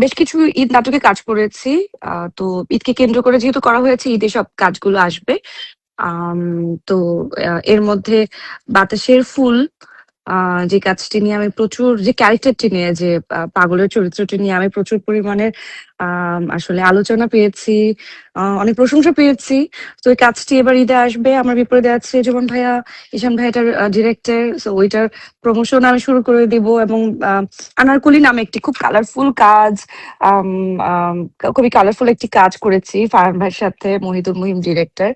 বেশ কিছু ঈদ নাটকে কাজ করেছি। তো ঈদকে কেন্দ্র করে যেহেতু করা হয়েছে, ঈদে সব কাজগুলো আসবে। আম তো এর মধ্যে বাতাসের ফুল যে কাজটি নিয়ে আমি প্রচুর, যে ক্যারেক্টারটি নিয়ে, যে পাগলের চরিত্রটি নিয়ে আমি প্রচুর পরিমাণে আসলে আলোচনা পেয়েছি, অনেক প্রশংসা পেয়েছি। তো ওই কাজটি এবার ঈদে আসবে। আমার বিপরীতে আছে জীবন ভাইয়া, ঈশান ভাই এটার ডিরেক্টর। সো ওইটার প্রমোশন আমি শুরু করে দিব, এবং আনারকলি নামে একটি খুব কালারফুল কাজ, আম আম খুবই কালারফুল একটি কাজ করেছি ফারহান ভাইয়ের সাথে, মহিদুল মুহিম ডিরেক্টর।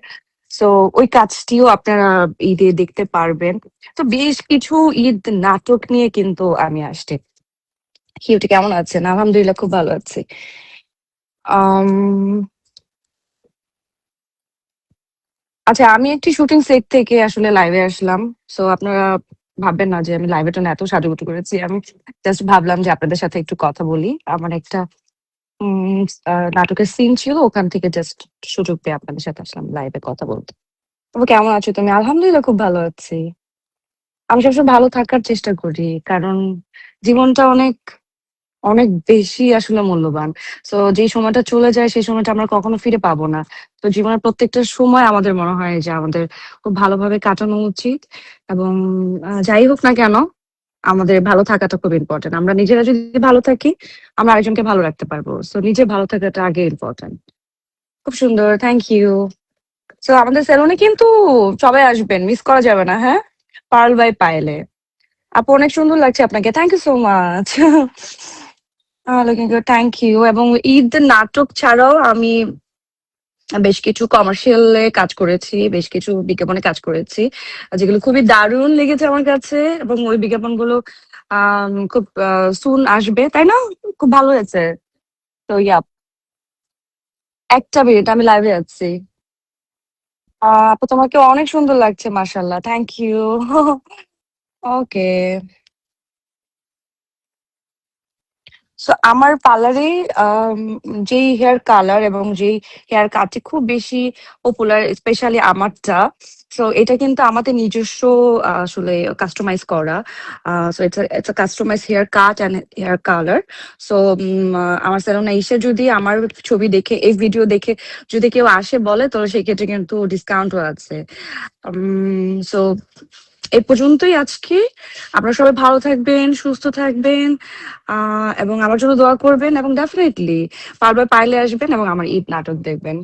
সো ওই কাজটিও আপনারা ঈদে দেখতে পারবেন। তো বেশ কিছু ঈদ নাটক নিয়ে কিন্তু আমি আসছি। কিউটি কেমন আছেন? আলহামদুলিল্লাহ, খুব ভালো আছি। আম আচ্ছা, আমি একটি শুটিং সেট থেকে আসলে লাইভে আসলাম। সো আপনারা ভাববেন না যে আমি লাইভের জন্য এত সাজুগুজু করেছি। আমি জাস্ট ভাবলাম যে আপনাদের সাথে একটু কথা বলি। আমার একটা উম নাটকের সিন ছিল, ওখান থেকে জাস্ট সুযোগ পেয়ে আপনাদের সাথে আসলাম লাইভে কথা বলতে। তবে কেমন আছো তুমি? আলহামদুলিল্লাহ, খুব ভালো আছি। আমি সবসময় ভালো থাকার চেষ্টা করি। কারণ জীবনটা অনেক, অনেক বেশি আসলে মূল্যবান। সো যেই সময়টা চলে যায় সেই সময়টা আমরা কখনো ফিরে পাবো না। তো জীবনের প্রত্যেকটা সময় আমাদের মনে হয় যে আমাদের খুব ভালোভাবে কাটানো উচিত। এবং যাই হোক না কেন, আমাদের ভালো থাকাটা খুব ইম্পর্টেন্ট। আমরা নিজেরা যদি ভালো থাকি, আমরা আরেকজনকে ভালো রাখতে পারবো। সো নিজে ভালো থাকাটা আগে ইম্পর্টেন্ট। খুব সুন্দর, থ্যাংক ইউ। সো আমাদের সেলুনে কিন্তু সবাই আসবেন, মিস করা যাবে না, হ্যাঁ? পার্ল বাই পায়েলে। আপু, অনেক সুন্দর লাগছে আপনাকে। Thank you so much. Looking good, thank you. এবং ঈদ নাটক ছাড়াও আমি বেশ কিছু কমার্শিয়ালে কাজ করেছি, বেশ কিছু বিজ্ঞাপনে কাজ করেছি, যেগুলো খুবই দারুণ লেগেছে আমার কাছে। এবং ওই বিজ্ঞাপনগুলো খুব সুন আসবে, তাই না? খুব ভালো হয়েছে। তো ইয়া, একটা মিনিট, আমি লাইভে আছি। আপু, তোমাকে অনেক সুন্দর লাগছে, মাশাল্লাহ, থ্যাংক ইউ। ওকে। সো আমার পার্লারে যেই হেয়ার কালার এবং যেই হেয়ার কাটটি খুব বেশি পপুলার, স্পেশালি আমারটা। সো এটা কিন্তু আমাদের নিজস্ব আসলে কাস্টমাইজ করা। So it's customise hair cut and hair colour. So আমার স্যালুনে এসে যদি আমার ছবি দেখে, এই ভিডিও দেখে যদি কেউ আসে বলে, তো সেই ক্ষেত্রে কিন্তু ডিসকাউন্টও আছে। সো এই পর্যন্তই আজকে। আপনারা সবাই ভালো থাকবেন, সুস্থ থাকবেন, এবং আমার জন্য দোয়া করবেন, এবং ডেফিনেটলি পারলে আসবেন এবং আমার ঈদ নাটক দেখবেন।